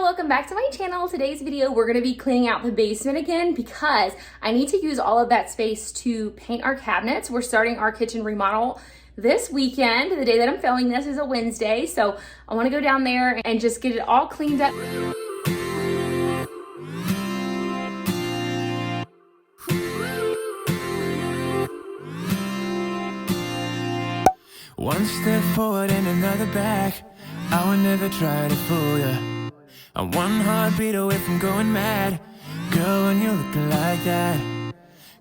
welcome back to my channel. Today's video, we're gonna be cleaning out the basement again because I need to use all of that space to paint our cabinets. We're starting our kitchen remodel this weekend. The day that I'm filming this is a Wednesday, so I wanna go down there and just get it all cleaned up. One step forward and another back. I would never try to fool ya. I'm one heartbeat away from going mad. Girl, when you're looking like that,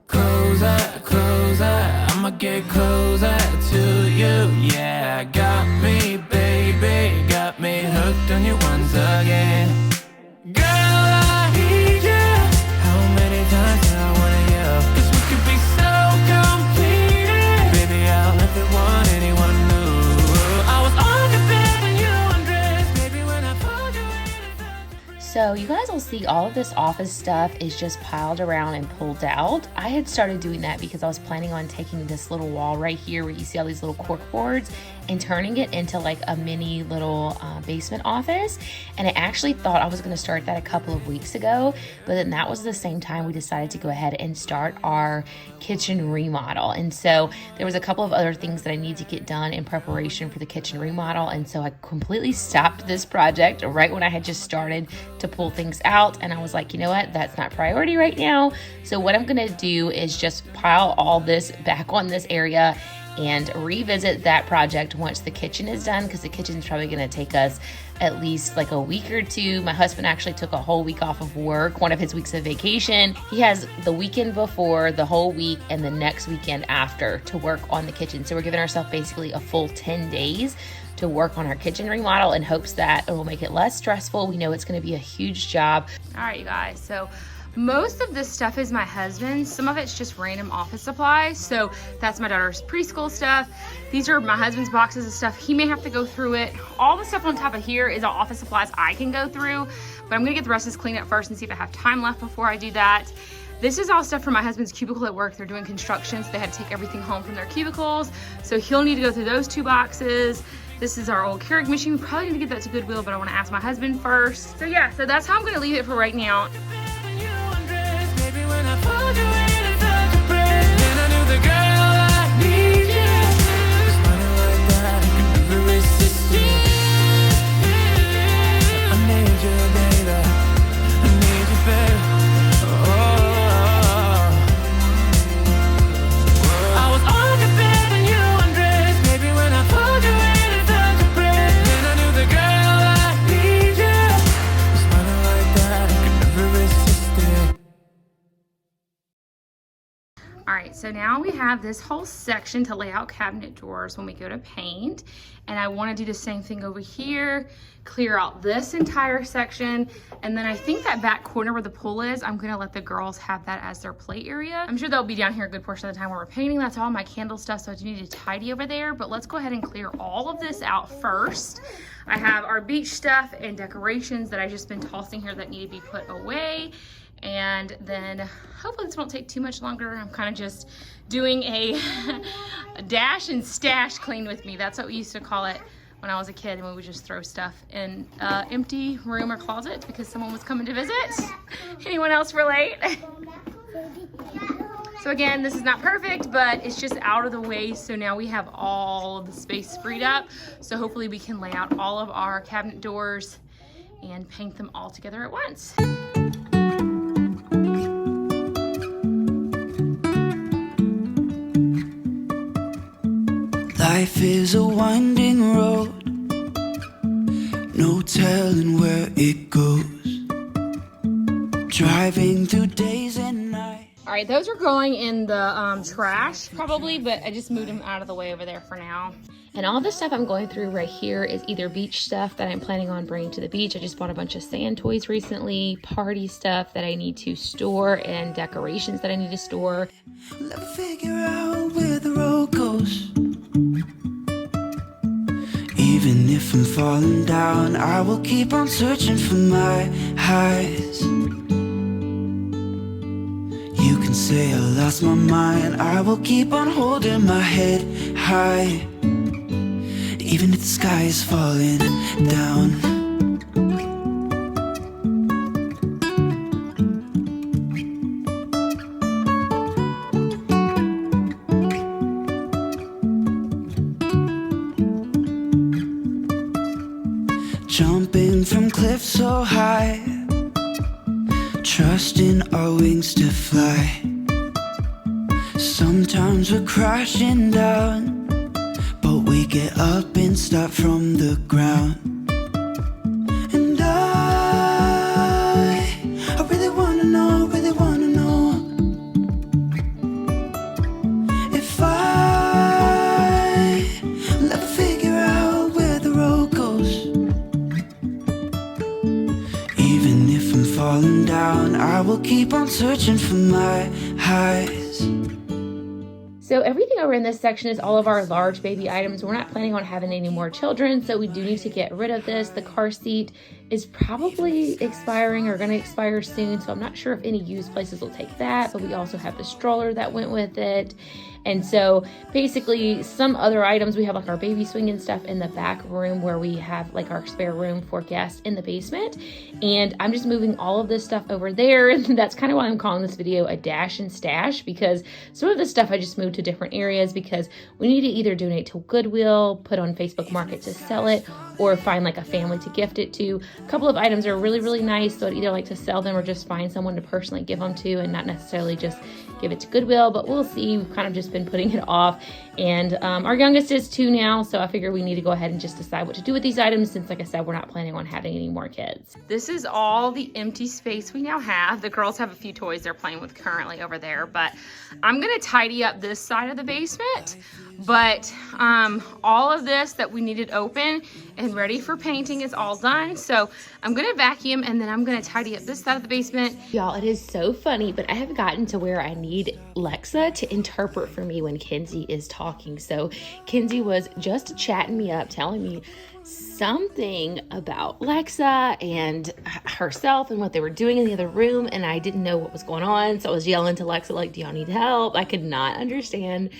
closer, closer, I'ma get closer to you. Yeah, got me, baby, got me hooked on you once again. Girl, I need you. How many times do I wanna yell? 'Cause we could be so complete. Baby, I'll never want anyone new. I was on the bed when you undressed. Baby, when I pulled you in. So you guys will see all of this office stuff is just piled around and pulled out. I had started doing that because I was planning on taking this little wall right here where you see all these little cork boards and turning it into like a mini little basement office. And I actually thought I was going to start that a couple of weeks ago, but then that was the same time we decided to go ahead and start our kitchen remodel. And so there was a couple of other things that I need to get done in preparation for the kitchen remodel. And so I completely stopped this project right when I had just started to pull things out. And I was like, you know what, that's not priority right now. So what I'm going to do is just pile all this back on this area and revisit that project once the kitchen is done, because the kitchen is probably going to take us at least like a week or two. My husband actually took a whole week off of work, one of his weeks of vacation. He has the weekend before, the whole week, and the next weekend after to work on the kitchen. So we're giving ourselves basically a full 10 days to work on our kitchen remodel in hopes that it will make it less stressful. We know it's going to be a huge job. All right, you guys, so most of this stuff is my husband's. Some of it's just random office supplies. So that's my daughter's preschool stuff. These are my husband's boxes of stuff. He may have to go through it. All the stuff on top of here is all office supplies I can go through, but I'm gonna get the rest of this cleaned up first and see if I have time left before I do that. This is all stuff from my husband's cubicle at work. They're doing construction, so they had to take everything home from their cubicles. So he'll need to go through those two boxes. This is our old Keurig machine. We probably need to get that to Goodwill, but I wanna ask my husband first. So yeah, so that's how I'm gonna leave it for right now. When I pulled you in and felt your breath, then I knew the girl I need you. Smiling like that, I could never resist you. I need you, baby. I need you, baby. I was on the bed when you undressed, baby. When I pulled you in and felt your breath, then I knew the girl I need you. Smiling like that, I could never resist it. All right, so now we have this whole section to lay out cabinet drawers when we go to paint. And I wanna do the same thing over here, clear out this entire section. And then I think that back corner where the pool is, I'm gonna let the girls have that as their play area. I'm sure they'll be down here a good portion of the time when we're painting. That's all my candle stuff, so I do need to tidy over there. But let's go ahead and clear all of this out first. I have our beach stuff and decorations that I've just been tossing here that need to be put away. And then hopefully this won't take too much longer. I'm kind of just doing a dash and stash clean with me. That's what we used to call it when I was a kid, and we would just throw stuff in an empty room or closet because someone was coming to visit. Anyone else relate? So again, this is not perfect, but it's just out of the way. So now we have all of the space freed up. So hopefully we can lay out all of our cabinet doors and paint them all together at once. Life is a winding road, no telling where it goes. Driving through days and nights. All right, those are going in the trash probably, but I just moved them out of the way over there for now. And all the stuff I'm going through right here is either beach stuff that I'm planning on bringing to the beach. I just bought a bunch of sand toys recently, party stuff that I need to store, and decorations that I need to store. Let me figure out where the road goes. Even if I'm falling down, I will keep on searching for my highs. You can say I lost my mind, I will keep on holding my head high. Even if the sky is falling down. jumping from cliffs so high, trusting our wings to fly. Sometimes we're crashing down, but we get up and start from the ground. And I really wanna know, if I'll ever figure out where the road goes. Even if I'm falling down, I will keep on searching for my highs. So everything over in this section is all of our large baby items. We're not planning on having any more children, so we do need to get rid of this. The car seat is probably expiring or going to expire soon, so I'm not sure if any used places will take that, but we also have the stroller that went with it. And so basically some other items, we have like our baby swing and stuff in the back room where we have like our spare room for guests in the basement. And I'm just moving all of this stuff over there. And that's kind of why I'm calling this video a dash and stash, because some of this stuff I just moved to different areas because we need to either donate to Goodwill, put on Facebook Market to sell it, or find like a family to gift it to. A couple of items are really, really nice, so I'd either like to sell them or just find someone to personally give them to and not necessarily just give it to Goodwill, but we'll see. We've kind of just been putting it off. And our youngest is 2 now, so I figure we need to go ahead and just decide what to do with these items since, like I said, we're not planning on having any more kids. This is all the empty space we now have. The girls have a few toys they're playing with currently over there, but I'm gonna tidy up this side of the basement. But all of this that we needed open and ready for painting is all done. So I'm gonna vacuum and then I'm gonna tidy up this side of the basement. Y'all, it is so funny, but I have gotten to where I need Lexa to interpret for me when Kenzie is talking. So Kenzie was just chatting me up, telling me something about Lexa and herself and what they were doing in the other room, and I didn't know what was going on, so I was yelling to Lexa like, do y'all need help? I could not understand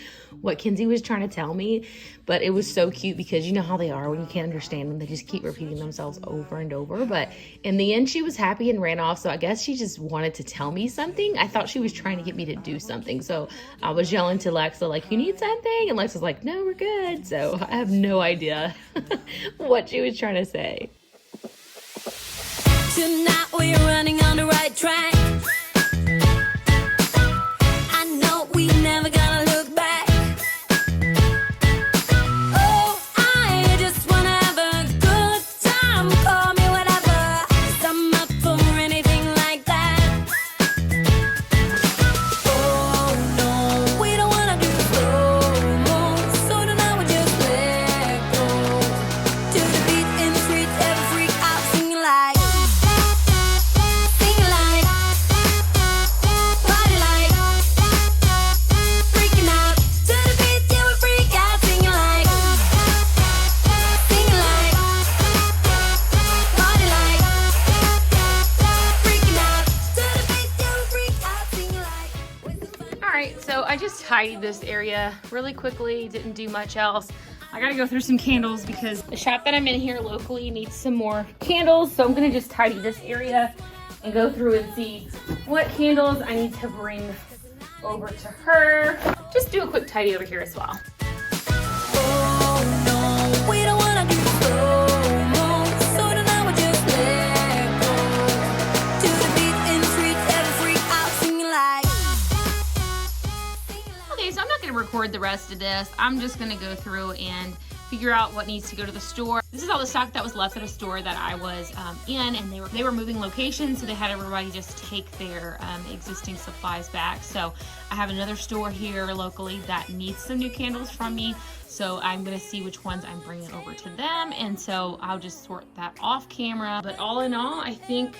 what Kenzie was trying to tell me, but it was so cute because you know how they are when you can't understand them, they just keep repeating themselves over and over. But in the end she was happy and ran off, so I guess she just wanted to tell me something. I thought she was trying to get me to do something, so I was yelling to Lexa like, you need something? And Lexa's like, no, we're good. So I have no idea what she was trying to say. Tonight we're running on the right track. I know we never gonna look back. Oh, I just wanna have a good time. Call me whatever, 'cause I'm up for anything like that. Oh no, we don't wanna do slow-mo, so tonight we just let go. To the beat in the streets, every freak out singing like, party like, freaking out. To the beat, yeah, we freak out singing like, party like, freaking out. To the beat, yeah, we freak out singing like. All right, so I just tidied this area really quickly, didn't do much else. I gotta go through some candles because the shop that I'm in here locally needs some more candles. So I'm gonna just tidy this area and go through and see what candles I need to bring over to her. Just do a quick tidy over here as well. Oh no, we don't wanna do slow-mo, so tonight we just let go. To the beat in the streets, every freak out singing like. Okay, so I'm not gonna record the rest of this. I'm just gonna go through and figure out what needs to go to the store. This is all the stock that was left at a store that I was in, and they were moving locations, so they had everybody just take their existing supplies back. So I have another store here locally that needs some new candles from me, so I'm gonna see which ones I'm bringing over to them, and so I'll just sort that off camera. But all in all, I think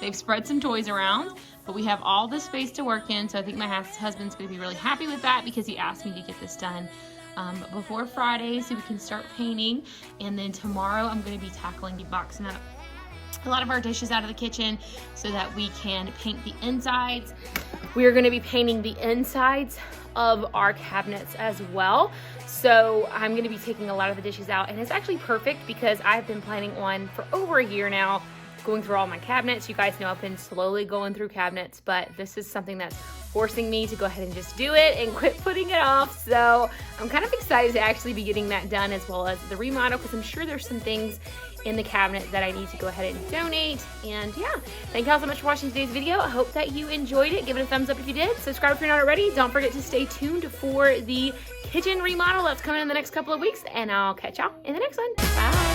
they've spread some toys around, but we have all this space to work in, so I think my husband's gonna be really happy with that because he asked me to get this done before Friday so we can start painting. And then tomorrow I'm gonna be boxing up a lot of our dishes out of the kitchen so that we can paint the insides. We are gonna be painting the insides of our cabinets as well. So I'm gonna be taking a lot of the dishes out, and it's actually perfect because I've been planning on for over a year now going through all my cabinets. You guys know I've been slowly going through cabinets, but this is something that's forcing me to go ahead and just do it and quit putting it off. So I'm kind of excited to actually be getting that done, as well as the remodel, because I'm sure there's some things in the cabinet that I need to go ahead and donate. And yeah, thank y'all so much for watching today's video. I hope that you enjoyed it. Give it a thumbs up if you did. Subscribe if you're not already. Don't forget to stay tuned for the kitchen remodel that's coming in the next couple of weeks, and I'll catch y'all in the next one. Bye.